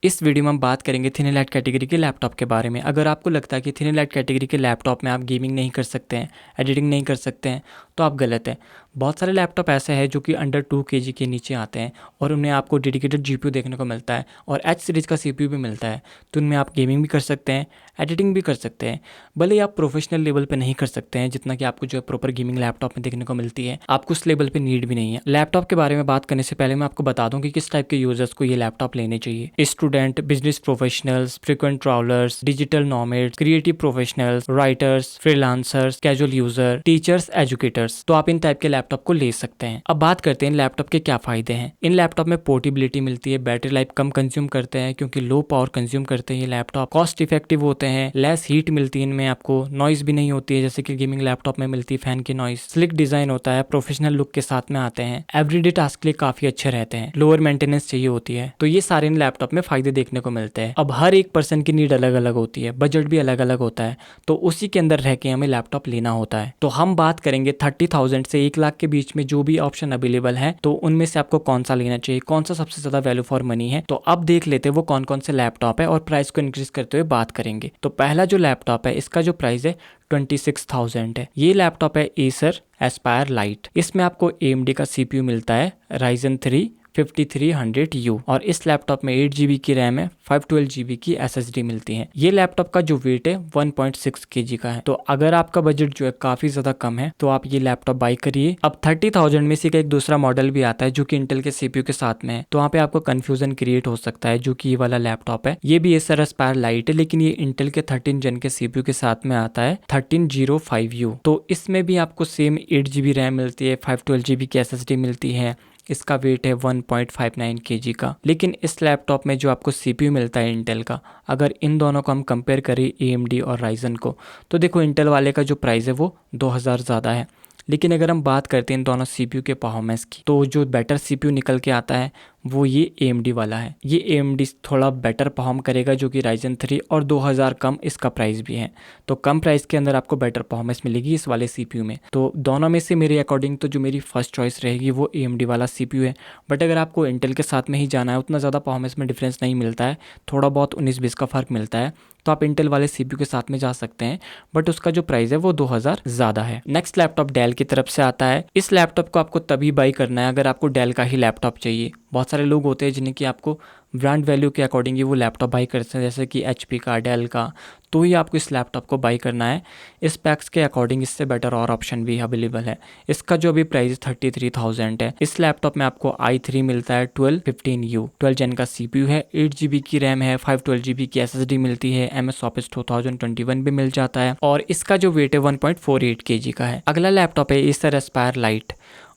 इस वीडियो में हम बात करेंगे थिन एलाइट कैटेगरी के लैपटॉप के बारे में। अगर आपको लगता है कि थिन एलाइट कैटेगरी के लैपटॉप में आप गेमिंग नहीं कर सकते हैं, एडिटिंग नहीं कर सकते हैं, तो आप गलत हैं। बहुत सारे लैपटॉप ऐसे हैं जो कि अंडर 2 kg के नीचे आते हैं और उनमें आपको डेडिकेटेड जीपीयू देखने को मिलता है और एच सीरीज़ का सीपीयू भी मिलता है। तो उनमें आप गेमिंग भी कर सकते हैं, एडिटिंग भी कर सकते हैं। भले ही आप प्रोफेशनल लेवल पे नहीं कर सकते हैं जितना कि आपको जो है प्रॉपर गेमिंग लैपटॉप में देखने को मिलती है, आपको उस लेवल पे नीड भी नहीं है। लैपटॉप के बारे में बात करने से पहले मैं आपको बता दूं कि किस टाइप के यूजर्स को ये लैपटॉप लेने चाहिए। Student, business professionals, frequent travellers, digital nomads, creative professionals, writers, freelancers, casual user, teachers, educators, तो आप इन टाइप के लैपटॉप को ले सकते हैं। अब बात करते हैं इन लैपटॉप के क्या फायदे हैं। इन लैपटॉप में पोर्टेबिलिटी मिलती है, बैटरी लाइफ कम कंज्यूम करते हैं क्योंकि लो पावर कंज्यूम करते हैं ये लैपटॉप, कॉस्ट इफेक्टिव होते हैं, लेस हीट मिलती है इनमें, आपको नॉइज भी नहीं होती है जैसे कि गेमिंग लैपटॉप में मिलती है फैन की नॉइज, स्लिक डिजाइन होता है, प्रोफेशनल लुक के साथ में आते हैं, एवरीडे टास्क के लिए काफी अच्छे रहते हैं, लोअर मेंटेनेंस चाहिए होती है। तो ये सारे इन लैपटॉप में फायदे देखने को मिलते हैं। अब हर एक पर्सन की नीड अलग अलग होती है, बजट भी अलग अलग होता है, तो उसी के अंदर रह के हमें लैपटॉप लेना होता है। तो हम बात करेंगे 30,000 से 1 लाख के बीच में जो भी ऑप्शन अवेलेबल है, तो उनमें से आपको कौन सा लेना चाहिए, कौन सा सबसे ज्यादा वैल्यू फॉर मनी है। तो अब देख लेते हैं वो कौन कौन से लैपटॉप है और प्राइस को इंक्रीज करते हुए बात करेंगे। तो पहला जो लैपटॉप है इसका जो प्राइस है 26,000 है। ये लैपटॉप है एसर एस्पायर लाइट। इसमें आपको AMD का CPU मिलता है Ryzen 3 5300U और इस लैपटॉप में 8 GB की रैम है, 512 GB की SSD मिलती है। ये लैपटॉप का जो वेट है 1.6 kg का है। तो अगर आपका बजट जो है काफी ज्यादा कम है तो आप ये लैपटॉप बाई करिए। अब 30,000 में से एक दूसरा मॉडल भी आता है जो कि इंटेल के CPU के साथ में है, तो वहाँ पे आपको कंफ्यूजन क्रिएट हो सकता है। जो कि ये वाला लैपटॉप है ये भी एसर एस्पायर लाइट है, लेकिन ये इंटेल के 13 जन के CPU के साथ में आता है 1305U। तो इसमें भी आपको सेम 8 GB रैम मिलती है, 512 GB की SSD मिलती है। इसका वेट है 1.59 kg का। लेकिन इस लैपटॉप में जो आपको CPU मिलता है इंटेल का, अगर इन दोनों को हम कंपेयर करें AMD और Ryzen को, तो देखो इंटेल वाले का जो प्राइस है वो 2000 ज़्यादा है। लेकिन अगर हम बात करते हैं इन दोनों CPU के परफॉर्मेंस की, तो जो बेटर CPU निकल के आता है वो ये AMD वाला है। ये AMD थोड़ा बेटर परफॉर्म करेगा जो कि Ryzen 3, और 2000 कम इसका प्राइस भी है। तो कम प्राइस के अंदर आपको बेटर परफॉर्मेंस मिलेगी इस वाले CPU में। तो दोनों में से मेरे अकॉर्डिंग तो जो मेरी फर्स्ट चॉइस रहेगी वो AMD वाला CPU है। बट अगर आपको इंटेल के साथ में ही जाना है, उतना ज़्यादा परफॉर्मेंस में डिफरेंस नहीं मिलता है, थोड़ा बहुत 19-20 का फ़र्क मिलता है, तो आप इंटेल वाले CPU के साथ में जा सकते हैं। बट उसका जो प्राइस है वो 2000 ज़्यादा है। नेक्स्ट लैपटॉप डेल की तरफ से आता है। इस लैपटॉप को आपको तभी बाई करना है अगर आपको डेल का ही लैपटॉप चाहिए। बहुत सारे लोग होते हैं जिन्हें कि आपको ब्रांड वैल्यू के अकॉर्डिंग ही वो लैपटॉप बाई करते हैं, जैसे कि HP का, डेल का, तो ही आपको इस लैपटॉप को बाई करना है। इस पैक्स के अकॉर्डिंग इससे बेटर और ऑप्शन भी अवेलेबल है। इसका जो अभी प्राइस 33,000 है। इस लैपटॉप में आपको i3 मिलता है 1215U, 12 जन का CPU है, 8 GB की रैम है, 512 GB की SSD मिलती है, MS Office 2021 भी मिल जाता है, और इसका जो वेट है 1.48 kg का है। अगला लैपटॉप है एसर एस्पायर लाइट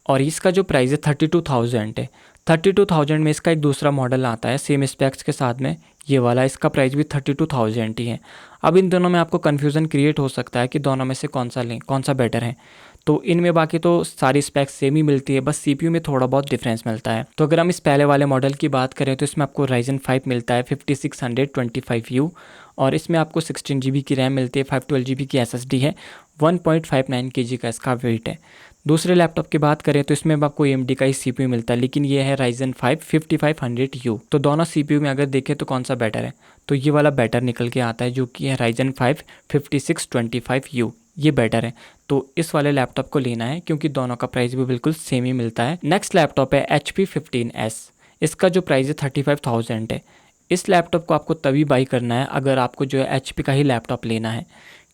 और इसका जो प्राइस है 32,000 है। 32,000 में इसका एक दूसरा मॉडल आता है सेम स्पेक्स के साथ में, ये वाला, इसका प्राइस भी 32,000 ही है। अब इन दोनों में आपको कन्फ्यूज़न क्रिएट हो सकता है कि दोनों में से कौन सा लें, कौन सा बेटर है। तो इनमें बाकी तो सारी स्पेक्स सेम ही मिलती है, बस CPU में थोड़ा बहुत डिफरेंस मिलता है। तो अगर हम इस पहले वाले मॉडल की बात करें तो इसमें आपको Ryzen 5 मिलता है 5625U और इसमें आपको 16 GB की रैम मिलती है, 512 GB की SSD है, 1.59 kg का इसका वेट है। दूसरे लैपटॉप की बात करें तो इसमें आपको AMD का ही CPU मिलता है, लेकिन ये है Ryzen 5 5500U। तो दोनों CPU में अगर देखें तो कौन सा बेटर है, तो ये वाला बेटर निकल के आता है जो कि है Ryzen 5 5625U, ये बेटर है। तो इस वाले लैपटॉप को लेना है क्योंकि दोनों का प्राइस भी बिल्कुल सेम ही मिलता है। नेक्स्ट लैपटॉप है HP 15S। इसका जो प्राइस है 35,000 है। इस लैपटॉप को आपको तभी बाई करना है अगर आपको जो है HP का ही लैपटॉप लेना है,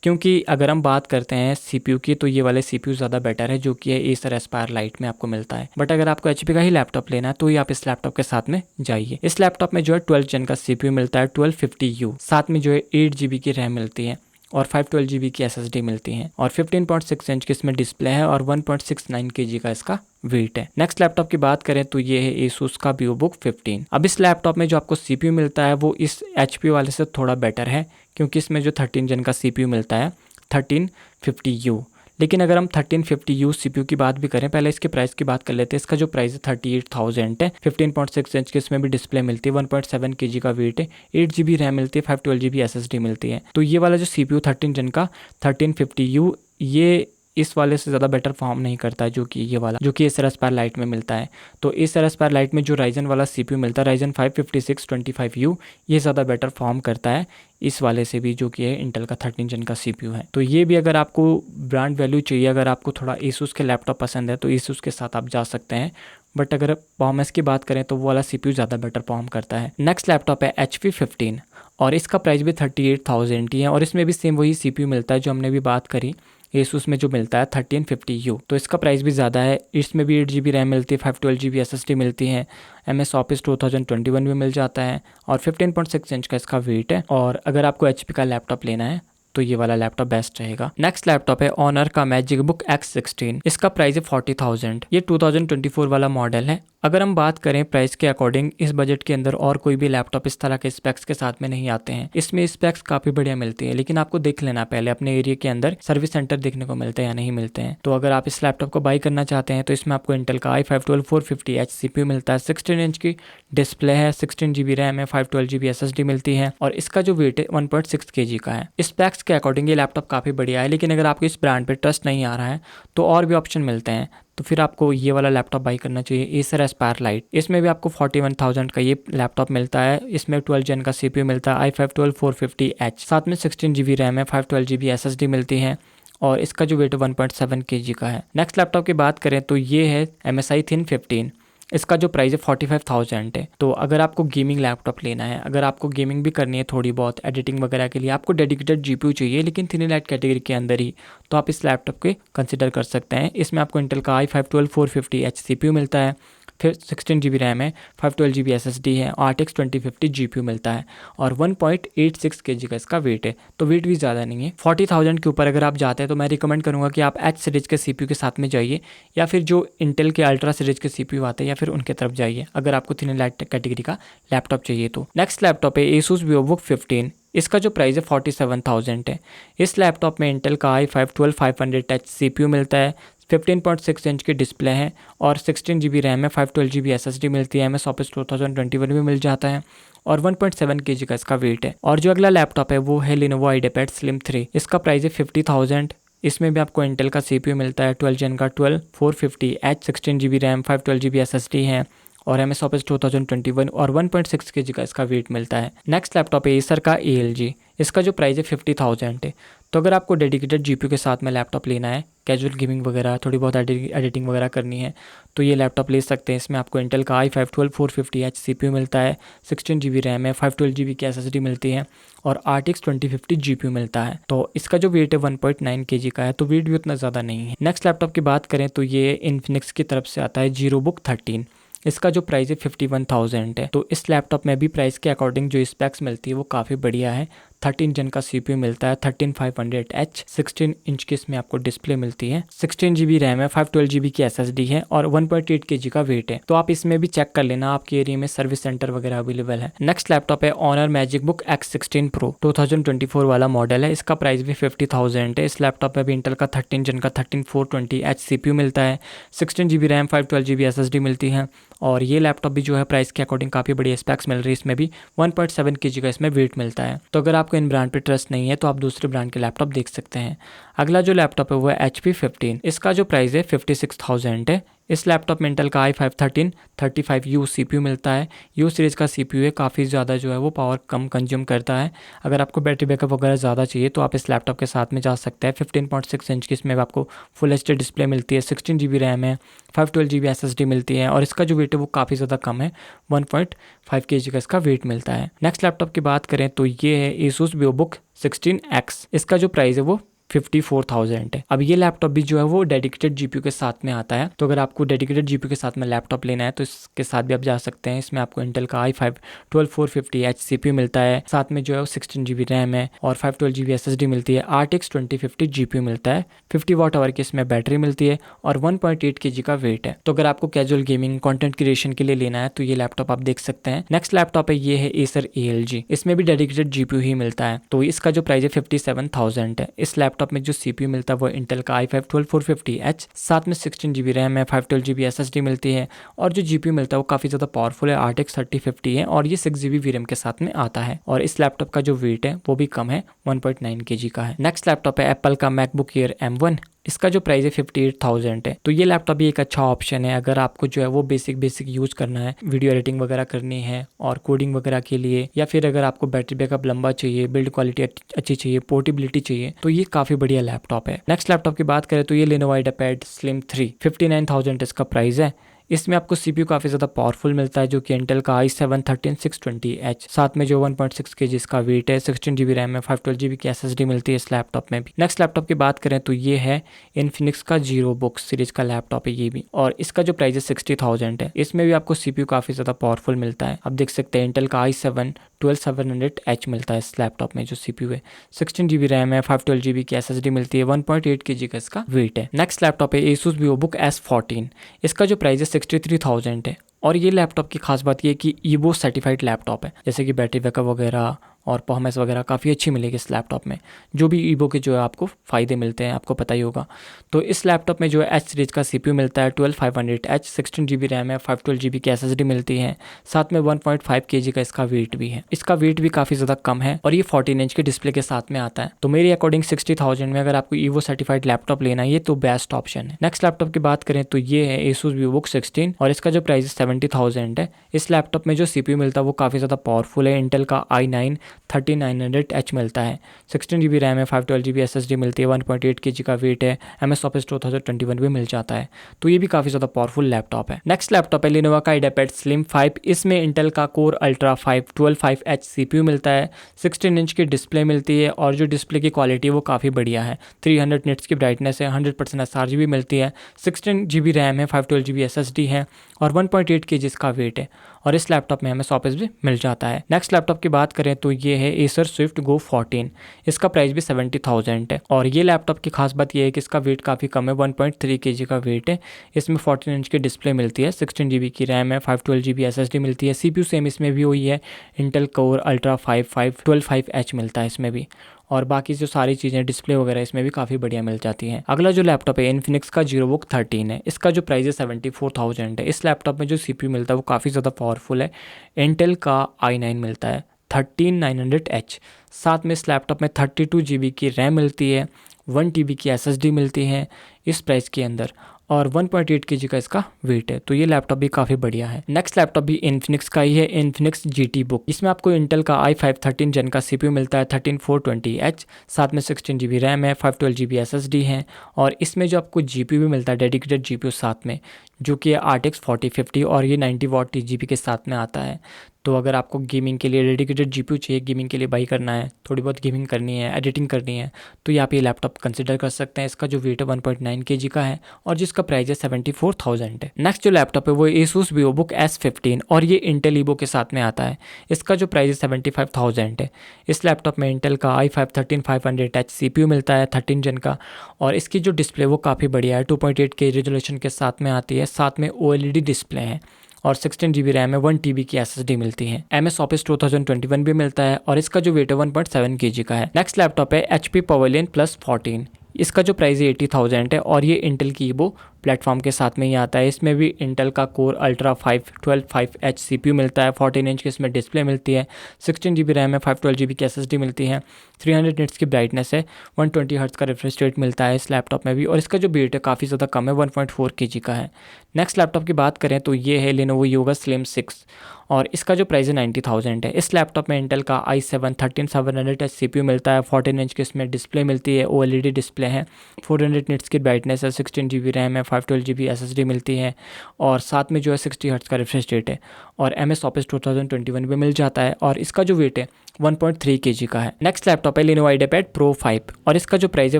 क्योंकि अगर हम बात करते हैं CPU की तो ये वाले CPU ज़्यादा बेटर है जो कि है एसर एस्पायर लाइट में आपको मिलता है। बट अगर आपको HP का ही लैपटॉप लेना है तो ही आप इस लैपटॉप के साथ में जाइए। इस लैपटॉप में जो है 12 जन का CPU मिलता है 1250U, साथ में जो है 8 GB की रैम मिलती है और 512 GB की SSD मिलती है, और 15.6 इंच की इसमें डिस्प्ले है और 1.69 kg का इसका वेट है। नेक्स्ट लैपटॉप की बात करें तो ये है Asus का VivoBook 15। अब इस लैपटॉप में जो आपको CPU मिलता है वो इस HP वाले से थोड़ा बेटर है, क्योंकि इसमें जो 13 जन का CPU मिलता है 1350U। लेकिन अगर हम 1350U CPU की बात भी करें, पहले इसके प्राइस की बात कर लेते हैं। इसका जो प्राइस है 38,000 है, 15.6 इंच की इसमें भी डिस्प्ले मिलती है, 1.7 kg का वेट है, 8 GB रैम मिलती है, 512 GB SSD मिलती है। तो ये वाला जो CPU 13 जन का 1350U, ये इस वाले से ज़्यादा बेटर परफॉर्म नहीं करता है, जो कि ये वाला, जो कि एसर एस्पायर लाइट में मिलता है। तो एसर एस्पायर लाइट में जो राइजन वाला CPU मिलता है, राइजन 5 5625U, ये ज़्यादा बेटर परफॉर्म करता है इस वाले से भी, जो कि है इंटेल का 13 जन का CPU है। तो ये भी अगर आपको ब्रांड वैल्यू चाहिए, अगर आपको थोड़ा Asus के लैपटॉप पसंद है तो Asus के साथ आप जा सकते हैं। बट अगर परफॉर्मेंस की बात करें तो वो वाला CPU ज़्यादा बेटर परफॉर्म करता है। नेक्स्ट लैपटॉप है HP 15 और इसका प्राइस भी 38,000 ही है और इसमें भी सेम वही CPU मिलता है जो हमने भी बात करी Asus में जो मिलता है 1350U। तो इसका प्राइस भी ज़्यादा है। इसमें भी 8GB रैम मिलती है, 512GB SSD मिलती है, MS Office 2021 भी मिल जाता है और 15.6 इंच का इसका वेट है। और अगर आपको HP का लैपटॉप लेना है तो ये वाला लैपटॉप बेस्ट रहेगा। नेक्स्ट लैपटॉप है ऑनर का मैजिक बुक X16। इसका प्राइस है 40,000। ये 2024 वाला मॉडल है। अगर हम बात करें प्राइस के अकॉर्डिंग, इस बजट के अंदर और कोई भी लैपटॉप इस तरह के स्पेक्स के साथ में नहीं आते हैं। इसमें स्पेक्स काफ़ी बढ़िया मिलती है, लेकिन आपको देख लेना पहले अपने एरिया के अंदर सर्विस सेंटर देखने को मिलते हैं या नहीं मिलते हैं। तो अगर आप इस लैपटॉप को बाई करना चाहते हैं तो इसमें आपको इंटेल का i5 12450H CPU मिलता है, 16 इंच की डिस्प्ले है, 16GB रैम है, 512GB SSD मिलती है और इसका जो वेट है 1.6 kg का है। स्पेक्स के अकॉर्डिंग ये लैपटॉप काफ़ी बढ़िया है, लेकिन अगर आपको इस ब्रांड पर ट्रस्ट नहीं आ रहा है तो और भी ऑप्शन मिलते हैं, तो फिर आपको ये वाला लैपटॉप बाई करना चाहिए, एसर एस्पायर लाइट। इसमें भी आपको 41,000 का ये लैपटॉप मिलता है। इसमें 12 जन का CPU मिलता है, i5 12450H, साथ में 16GB रैम है, 512GB SSD मिलती है और इसका जो वेट 1.7 kg का है। नेक्स्ट लैपटॉप की बात करें तो ये है MSI Thin 15। इसका जो प्राइस है 45,000 है। तो अगर आपको गेमिंग लैपटॉप लेना है, अगर आपको गेमिंग भी करनी है थोड़ी बहुत एडिटिंग वगैरह के लिए, आपको डेडिकेटेड GPU चाहिए लेकिन थिन एलाइट कैटेगरी के अंदर ही, तो आप इस लैपटॉप के कंसिडर कर सकते हैं। इसमें आपको इंटेल का i5 12450H CPU मिलता है, फिर 16GB रैम है, 512GB SSD है, RTX 2050 GPU मिलता है और 1.86 kg का इसका वेट है। तो वेट भी ज़्यादा नहीं है। 40,000 के ऊपर अगर आप जाते हैं तो मैं रिकमेंड करूँगा कि आप H सीरीज के CPU के साथ में जाइए या फिर जो इंटेल के अल्ट्रा सीरीज के CPU आते हैं या फिर उनके तरफ जाइए अगर आपको थिन एलाइट कैटेगरी का लैपटॉप चाहिए तो। नेक्स्ट लैपटॉप है Asus VivoBook 15। इसका जो प्राइस है 47,000 है। इस लैपटॉप में इंटेल का i5 12500H CPU मिलता है, 15.6 इंच की डिस्प्ले है और 16GB रैम है, 512GB SSD मिलती है, MS Office 2021 भी मिल जाता है और 1.7 kg का इसका वेट है। और जो अगला लैपटॉप है वो है Lenovo IdeaPad Slim 3। इसका प्राइस है 50,000। इसमें भी आपको इंटेल का CPU मिलता है, 12 जन का 12450H, 16GB RAM, 512GB SSD है और MS Office 2021 और 1.6 kg का इसका वेट मिलता है। नेक्स्ट लैपटॉप है एसर का ALG। इसका जो प्राइस है 50,000 है। तो अगर आपको डेडिकेटेड GPU के साथ में लैपटॉप लेना है, कैजुअल गेमिंग वगैरह, थोड़ी बहुत एडिटिंग वगैरह करनी है, तो ये लैपटॉप ले सकते हैं। इसमें आपको इंटेल का i5 12450H CPU मिलता है, 16GB रैम है, 512GB की SSD मिलती है और RTX 2050 GPU मिलता है। तो इसका जो वेट है 1.9 kg का है, तो वेट भी उतना ज़्यादा नहीं है। नेक्स्ट लैपटॉप की बात करें तो ये इन्फिनिक्स की तरफ से आता है ZeroBook 13। इसका जो प्राइस है 51,000 है। तो इस लैपटॉप में भी प्राइस के अकॉर्डिंग जो स्पेक्स मिलती है वो काफ़ी बढ़िया है। 13 जन का CPU मिलता है, 13500H, 16 इंच की इसमें आपको डिस्प्ले मिलती है, 16GB रैम है, 512GB की SSD है और 1.8 kg का वेट है। तो आप इसमें भी चेक कर लेना, आपके एरिया में सर्विस सेंटर वगैरह अवेलेबल है। नेक्स्ट लैपटॉप है Honor magic book X16 Pro, 2024 वाला मॉडल है। इसका प्राइस भी 50,000 है। इस लैपटॉप में भी इंटेल का 13 जन का 13420H CPU मिलता है, 16GB रैम, 512GB SSD मिलती है और ये लैपटॉप भी जो है प्राइस के अकॉर्डिंग काफ़ी बड़ी स्पेक्स मिल रही है। इसमें भी 1.7 kg का इसमें वेट मिलता है। तो अगर आपको इन ब्रांड पे ट्रस्ट नहीं है तो आप दूसरे ब्रांड के लैपटॉप देख सकते हैं। अगला जो लैपटॉप है वो है HP 15। इसका जो प्राइस है 56,000 है। इस लैपटॉप में इंटेल का i5 1335U CPU मिलता है। U सीरीज़ का CPU है, काफ़ी ज़्यादा जो है वो पावर कम कंज्यूम करता है। अगर आपको बैटरी बैकअप वगैरह ज़्यादा चाहिए तो आप इस लैपटॉप के साथ में जा सकते हैं। 15.6 इंच की इसमें आपको फुल HD डिस्प्ले मिलती है, 16GB रैम है, 512GB SSD मिलती है और इसका जो वेट है वो काफ़ी ज़्यादा कम है, 1.5 kg का इसका वेट मिलता है। नेक्स्ट लैपटॉप की बात करें तो ये है Asus VivoBook 16X। इसका जो प्राइस है वो 54,000 है। अब ये लैपटॉप भी जो है वो डेडिकेटेड GPU के साथ में आता है। तो अगर आपको डेडिकेटेड GPU के साथ में लैपटॉप लेना है तो इसके साथ भी आप जा सकते हैं। इसमें आपको इंटेल का i5 12450H CPU मिलता है, साथ में जो है 16GB रैम है और 512GB SSD मिलती है, RTX 2050 GPU मिलता है, 50 Wh की इसमें बैटरी मिलती है और 1.8 kg का वेट है। तो अगर आपको कैजुअल गेमिंग कंटेंट क्रिएशन के लिए लेना है तो ये लैपटॉप आप देख सकते हैं। नेक्स्ट लैपटॉप है ये है एसर ALG। इसमें भी डेडिकेटेड GPU ही मिलता है। तो इसका जो प्राइस है 57,000 है। इस लैपटॉप में जो CPU मिलता है वो इंटेल का i5 12450H, साथ में 16GB रैम है, 512GB SSD मिलती है और जो GPU मिलता है वो काफ़ी ज़्यादा पावरफुल है, RTX 3050 है और ये 6GB VRAM के साथ में आता है और इस लैपटॉप का जो वेट है वो भी कम है, 1.9 kg का है। नेक्स्ट लैपटॉप है एप्पल का MacBook Air M1 इसका जो प्राइस है 58,000 है। तो ये लैपटॉप भी एक अच्छा ऑप्शन है अगर आपको जो है वो बेसिक यूज़ करना है, वीडियो एडिटिंग वगैरह करनी है और कोडिंग वगैरह के लिए, या फिर अगर आपको बैटरी बैकअप लंबा चाहिए, बिल्ड क्वालिटी अच्छी चाहिए, पोर्टेबिलिटी चाहिए, तो ये काफ़ी बढ़िया लैपटॉप है। नेक्स्ट लैपटॉप की बात करें तो ये Lenovo IdeaPad Slim 3 59,000 इसका प्राइस है। इसमें आपको CPU काफ़ी ज़्यादा पावरफुल मिलता है जो कि इंटेल का i7 13620H, साथ में जो 1.6 kg इसका वेट है, 16GB रैम है, 512GB की SSD मिलती है इस लैपटॉप में भी। नेक्स्ट लैपटॉप की बात करें तो ये है इन्फिनिक्स का जीरो बुक सीरीज का लैपटॉप है ये भी, और इसका जो प्राइस है 60,000 है। इसमें भी आपको CPU काफ़ी ज़्यादा पावरफुल मिलता है। आप देख सकते हैं इंटेल का i7 12700H मिलता है इस लैपटॉप में जो CPU है, 16GB रैम है, 512GB की SSD मिलती है, 1.8 kg का इसका वेट है। नेक्स्ट लैपटॉप है Asus VivoBook S14, इसका जो प्राइस है 63,000 है। और ये लैपटॉप की खास बात ये है कि ईबो सर्टिफाइड लैपटॉप है, जैसे कि बैटरी बैकअप वगैरह और परफॉर्मेंस वगैरह काफ़ी अच्छी मिलेगी इस लैपटॉप में। जो भी ईबो के जो है आपको फ़ायदे मिलते हैं आपको पता ही होगा। तो इस लैपटॉप में जो है एच सीरीज का CPU मिलता है 12500H, 16GB रैम है, 512GB की SSD मिलती है, साथ में 1.5 kg का इसका वेट भी है। इसका वेट भी काफ़ी ज़्यादा कम है और ये 14 इंच के डिस्प्ले के साथ में आता है। तो मेरे अकॉर्डिंग 60,000 में अगर आपको ईवो सर्टिफाइड लैपटॉप लेना है ये तो बेस्ट ऑप्शन है। नेक्स्ट लैपटॉप की बात करें तो ये है Asus VivoBook 16 और इसका जो प्राइस 70,000 है। इस लैपटॉप में जो CPU मिलता है वो काफ़ी ज़्यादा पावरफुल है, इंटेल का i9 3900H मिलता है, 16GB रैम है, 512GB SSD मिलती है, 1.8 kg का वेट है, MS Office 2021 भी मिल जाता है। तो ये भी काफ़ी ज़्यादा पावरफुल लैपटॉप है। नेक्स्ट लैपटॉप है Lenovo का IdeaPad Slim 5, इसमें इंटेल का Core Ultra 5 125H CPU मिलता है, 16 इंच की डिस्प्ले मिलती है और जो डिस्प्ले की क्वालिटी है वो काफ़ी बढ़िया है, 300 निट्स की ब्राइटनेस है, 100% sRGB मिलती है, 16GB रैम है, 512GB SSD है और 1.8 kg इसका वेट है और इस लैपटॉप में MS Office भी मिल जाता है। नेक्स्ट लैपटॉप की बात करें तो ये है Acer Swift Go 14, इसका प्राइस भी 70,000 है और ये लैपटॉप की खास बात ये है कि इसका वेट काफ़ी कम है, 1.3 kg का वेट है। इसमें 14 इंच की डिस्प्ले मिलती है, 16GB की रैम है, 512GB SSD मिलती है, CPU सेम इसमें भी वही है, इंटेल Core Ultra 5 125H मिलता है इसमें भी, और बाकी जो सारी चीज़ें डिस्प्ले वगैरह इसमें भी काफ़ी बढ़िया मिल जाती हैं। अगला जो लैपटॉप है इन्फिनिक्स का जीरोबुक 13 है, इसका जो प्राइस है 74,000 है। इस लैपटॉप में जो CPU मिलता है वो काफ़ी ज़्यादा पावरफुल है, इंटेल का i9 मिलता है 13900H, साथ में इस लैपटॉप में 32GB की रैम मिलती है, 1 TB की SSD मिलती है इस प्राइस के अंदर और 1.8 kg का इसका वेट है। तो ये लैपटॉप भी काफ़ी बढ़िया है। नेक्स्ट लैपटॉप भी इन्फिनिक्स का ही है, इन्फिनिक्स GT बुक, इसमें आपको इंटेल का i5 13 जेन का CPU मिलता है 13420H, साथ में 16GB रैम है, 512GB SSD है और इसमें जो आपको GPU भी मिलता है, डेडिकेटेड GPU साथ में, जो कि RTX 4050 और ये 90 वाट TGP के साथ में आता है। तो अगर आपको गेमिंग के लिए डेडिकेटेड GPU चाहिए, गेमिंग के लिए बाई करना है, थोड़ी बहुत गेमिंग करनी है, एडिटिंग करनी है, तो यहाँ पे ये लैपटॉप कंसिडर कर सकते हैं। इसका जो वेट है 1.9 kg का है और जिसका प्राइस है 74,000 है। नेक्स्ट जो लैपटॉप है वो Asus VivoBook S15 और ये इंटेल ईबो के साथ में आता है। इसका जो प्राइस है 75,000 है। इस लैपटॉप में इंटेल का i5 13500H CPU मिलता है 13 जेन का और इसकी जो डिस्प्ले वो काफ़ी बढ़िया है, 2.8K रेजोल्यूशन के साथ में आती है, साथ में OLED डिस्प्ले है और 16GB रैम है, 1 TB की SSD मिलती है, MS Office 2021 भी मिलता है और इसका जो वेट है 1.7 kg का है। नेक्स्ट लैपटॉप है HP Pavilion Plus 14, इसका जो प्राइस है 80,000 है और ये इंटेल की ईबो प्लेटफॉर्म के साथ में ही आता है। इसमें भी इंटेल का Core Ultra 5 125H CPU मिलता है, 14 इंच की इसमें डिस्प्ले मिलती है, 16GB रैम है, 512GB की SSD मिलती है, 300 निट्स की ब्राइटनेस है, 120 हर्ट्ज का रिफ्रेश रेट मिलता है इस लैपटॉप में भी और इसका जो वेट है काफ़ी ज़्यादा कम है, 1.4 kg का है। नेक्स्ट लैपटॉप की बात करें तो ये है Lenovo Yoga Slim 6 और इसका जो प्राइस है 90,000 है। इस लैपटॉप में इंटेल का i7 13700H CPU मिलता है, 14 इंच की इसमें डिस्प्ले मिलती है, OLED डिस्प्ले है, 400 निट्स की ब्राइटनेस है, 16GB रैम है, 512GB SSD मिलती है और साथ में जो है 60 हर्ट्ज का रिफ्रेश रेट है और MS Office 2021 भी मिल जाता है और इसका जो वेट है 1.3 kg का है। नेक्स्ट लैपटॉप है Lenovo IdeaPad Pro 5 और इसका जो प्राइस है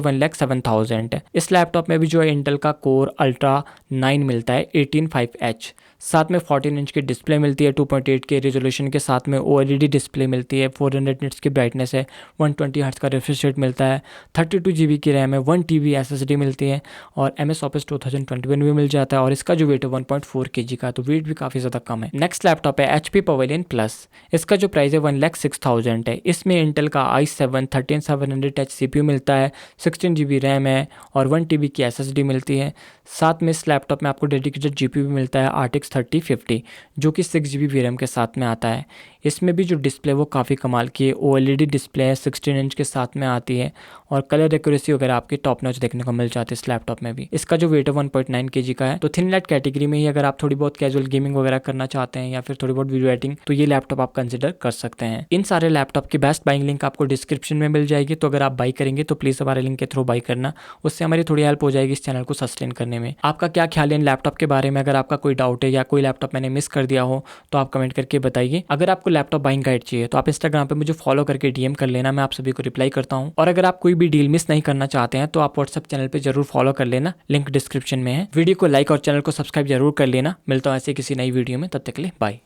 1,07,000 है। इस लैपटॉप में भी जो है इंटेल का Core Ultra 9 मिलता है 185H, साथ में 14 इंच की डिस्प्ले मिलती है, 2.8K रेजोल्यूशन के साथ में OLED डिस्प्ले मिलती है, 400 निट्स की ब्राइटनेस है, 120 हर्ट्ज का रिफ्रेश रेट मिलता है, 32GB की रैम है, 1 TB SSD मिलती है और MS Office 2021 भी मिल जाता है और इसका जो वेट है 1.4 kg का, तो वेट भी काफ़ी ज़्यादा कम है। नेक्स्ट लैपटॉप है HP Pavilion Plus, इसका जो प्राइस है 1,06,000 है। इसमें इंटेल का i7 13700H CPU मिलता है, 16GB रैम है और 1 TB की SSD मिलती है, साथ में इस लैपटॉप में आपको डेडिकेटेड GPU भी मिलता है, RTX 3050 जो कि 6 GB VRAM के साथ में आता है। इसमें भी जो डिस्प्ले वो काफ़ी कमाल की है, OLED डिस्प्ले है, 16 इंच के साथ में आती है और कलर एक्यूरेसी वगैरह आपकी टॉप नॉच देखने को मिल जाती है इस लैपटॉप में भी। इसका जो वेट है 1.9 kg का है। तो थिन एलईडी कैटेगरी में ही अगर आप थोड़ी बहुत कैजुअल गेमिंग वगैरह करना चाहते हैं या फिर थोड़ी बहुत वीडियो एडिटिंग, तो ये लैपटॉप आप कंसिडर कर सकते हैं। इन सारे लैपटॉप की बेस्ट बाइंग लिंक आपको डिस्क्रिप्शन में मिल जाएगी, तो अगर आप बाई करेंगे तो प्लीज़ हमारे लिंक के थ्रू बाई करना, उससे हमारी थोड़ी हेल्प हो जाएगी इस चैनल को सस्टेन करने में। आपका क्या ख्याल है इन लैपटॉप के बारे में? अगर आपका कोई डाउट है या कोई लैपटॉप मैंने मिस कर दिया हो तो आप कमेंट करके बताइए। अगर आपको लैपटॉप बाइंग गाइड चाहिए तो आप इंस्टाग्राम पे मुझे फॉलो करके DM कर लेना, मैं आप सभी को रिप्लाई करता हूँ। और अगर आप कोई भी डील मिस नहीं करना चाहते हैं तो आप व्हाट्सएप चैनल पे जरूर फॉलो कर लेना, लिंक डिस्क्रिप्शन में है। वीडियो को लाइक और चैनल को सब्सक्राइब जरूर कर लेना। मिलता हूँ ऐसे किसी नई वीडियो में, तब तक के लिए बाय।